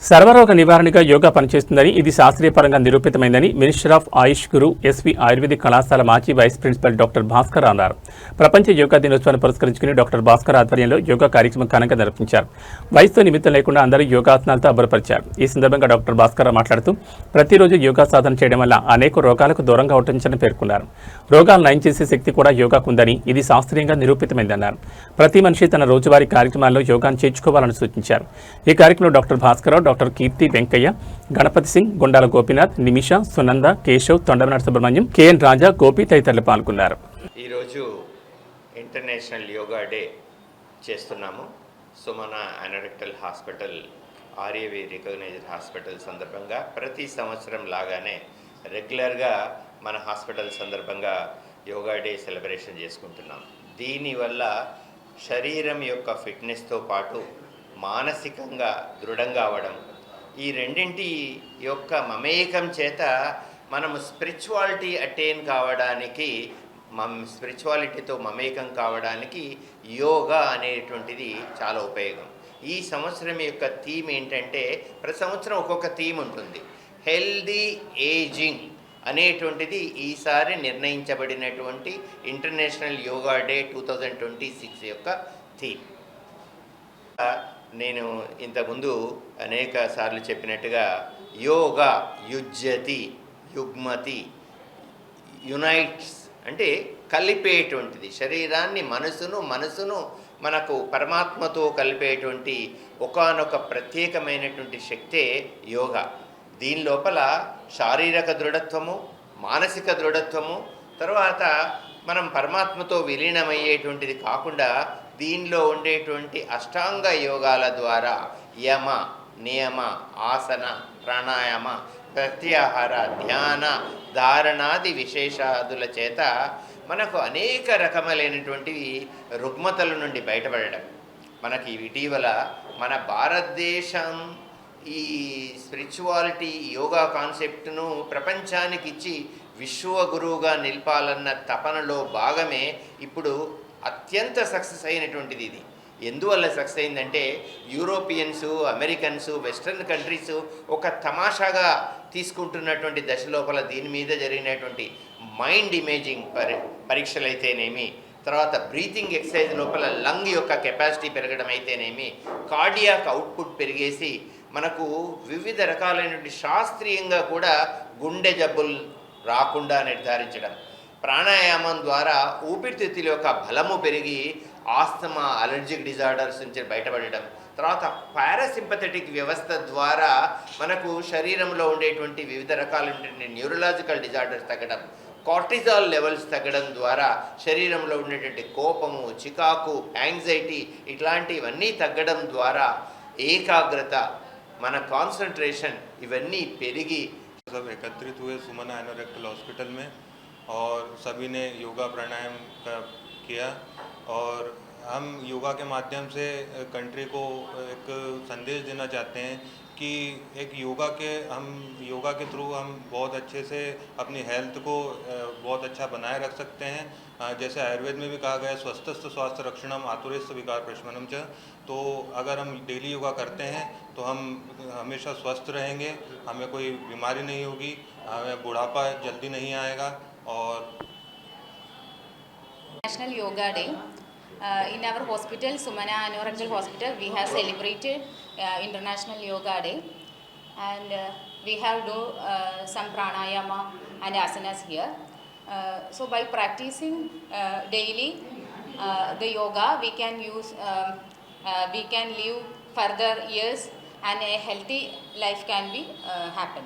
సర్వరోగ నివారణగా యోగా పనిచేస్తుందని, ఇది శాస్త్రీయపరంగా నిరూపితమైందని minister of AYUSH Guru SV ayurvedic కళాశాల మాజీ వైస్ ప్రిన్సిపల్ డాక్టర్ భాస్కర్ అన్నారు. ప్రపంచ యోగా దినోత్సవాన్ని పురస్కరించుకుని డాక్టర్ భాస్కర్ ఆధ్వర్యంలో యోగా కార్యక్రమం ఘనంగా నిర్వహించారు. వయసుతో నిమిత్తం లేకుండా అందరూ యోగాసనాలతో అబ్బురపరిచారు. ఈ సందర్భంగా డాక్టర్ భాస్కర్ మాట్లాడుతూ ప్రతిరోజు యోగా సాధన చేయడం వల్ల అనేక రోగాలకు దూరంగా ఉంటుందని పేర్కొన్నారు. రోగాలు నయం చేసే శక్తి కూడా యోగాకుందని, ఇది శాస్త్రీయంగా నిరూపితమైందన్నారు. ప్రతి మనిషి తన రోజువారీ కార్యక్రమాల్లో యోగాను చేర్చుకోవాలని సూచించారు. ఈ కార్యక్రమంలో doctor Bhaskar, doctor Keerthi Venkaiah, Ganapathi Singh, Gundala Gopinath, Nimisha, Sunanda, Keshav, Thondamanadu Subrahmanyam, KN Raja, Gopi తదితరులు పాల్గొన్నారు. ఈరోజు ఇంటర్నేషనల్ యోగా డే చేస్తున్నాము. Sumana anorectal hospital RAV recognised hospital సందర్భంగా ప్రతి సంవత్సరం లాగానే రెగ్యులర్గా మన హాస్పిటల్ సందర్భంగా యోగా డే సెలబ్రేషన్ చేసుకుంటున్నాం. దీనివల్ల శరీరం యొక్క ఫిట్నెస్తో పాటు మానసికంగా దృఢంగా అవ్వడం, ఈ రెండింటి యొక్క మమేకం చేత మనము స్పిరిచువాలిటీ అటైన్ కావడానికి, స్పిరిచువాలిటీతో మమేకం కావడానికి యోగా అనేటువంటిది చాలా ఉపయోగం. ఈ సంవత్సరం యొక్క థీమ్ ఏంటంటే, ప్రతి సంవత్సరం ఒక్కొక్క థీమ్ ఉంటుంది. హెల్దీ ఏజింగ్ అనేటువంటిది ఈసారి నిర్ణయించబడినటువంటి ఇంటర్నేషనల్ యోగా డే 2026 యొక్క థీమ్. నేను ఇంతకుముందు అనేక సార్లు చెప్పినట్టుగా యోగా యుజ్యతి, యుగ్మతి, యునైట్స్ అంటే కలిపేటువంటిది, శరీరాన్ని మనసును మనకు పరమాత్మతో కలిపేటువంటి ఒకానొక ప్రత్యేకమైనటువంటి శక్తే యోగా. దీని లోపల శారీరక దృఢత్వము, మానసిక దృఢత్వము, తర్వాత మనం పరమాత్మతో విలీనమయ్యేటువంటిది కాకుండా దీనిలో ఉండేటువంటి అష్టాంగ యోగాల ద్వారా యమ, నియమ, ఆసన, ప్రాణాయామ, ప్రత్యాహార, ధ్యాన, ధారణాది విశేషాదుల చేత మనకు అనేక రకములైనటువంటివి రుగ్మతల నుండి బయటపడడం. మనకి ఇటీవల మన భారతదేశం ఈ స్పిరిచువాలిటీ యోగా కాన్సెప్ట్ను ప్రపంచానికి ఇచ్చి విశ్వగురువుగా నిలపాలన్న తపనలో భాగమే ఇప్పుడు అత్యంత సక్సెస్ అయినటువంటిది. ఇది ఎందువల్ల సక్సెస్ అయిందంటే, యూరోపియన్స్, అమెరికన్స్, వెస్ట్రన్ కంట్రీస్ ఒక తమాషాగా తీసుకుంటున్నటువంటి దశ లోపల దీని మీద జరిగినటువంటి మైండ్ ఇమేజింగ్ పరీక్షలు అయితేనేమి, తర్వాత బ్రీతింగ్ ఎక్సర్సైజ్ లోపల లంగ్ యొక్క కెపాసిటీ పెరగడం అయితేనేమి, కార్డియాక్ అవుట్పుట్ పెరిగేసి మనకు వివిధ రకాలైనటువంటి శాస్త్రీయంగా కూడా గుండె జబ్బులు రాకుండా నిర్ధారించడం, ప్రాణాయామం ద్వారా ఊపిరితిత్తుల యొక్క బలము పెరిగి ఆస్తమా, అలర్జిక్ డిజార్డర్స్ నుంచి బయటపడడం, తర్వాత పారాసింపథెటిక్ వ్యవస్థ ద్వారా మనకు శరీరంలో ఉండేటువంటి వివిధ రకాలైనటువంటి న్యూరలాజికల్ డిజార్డర్స్ తగ్గడం, కార్టిజాల్ లెవెల్స్ తగ్గడం ద్వారా శరీరంలో ఉండేటువంటి కోపము, చికాకు, యాంగ్జైటీ ఇట్లాంటివన్నీ తగ్గడం ద్వారా ఏకాగ్రత, మన కాన్సన్ట్రేషన్ ఇవన్నీ పెరిగి सब एकत्रित हुए सुमना एनोरेक्टल हॉस्पिटल में और सभी ने योगा प्राणायाम किया और हम योगा के माध्यम से कंट्री को एक संदेश देना चाहते हैं कि एक योगा के थ्रू हम बहुत अच्छे से अपनी हेल्थ को बहुत अच्छा बनाए रख सकते हैं. जैसे आयुर्वेद में भी कहा गया है, स्वस्थस्थ स्वास्थ्य रक्षणम आतुरेस्थ विकार प्रशमनम च. तो अगर हम डेली योगा करते हैं तो हम हमेशा स्वस्थ रहेंगे, हमें कोई बीमारी नहीं होगी, हमें बुढ़ापा जल्दी नहीं आएगा. और National Yoga Day. In our hospital, Sumana Anorectal Hospital, we have celebrated International Yoga Day, and we have do some pranayama and asanas here. So by practicing daily the yoga, we can live further years and a healthy life can be happen.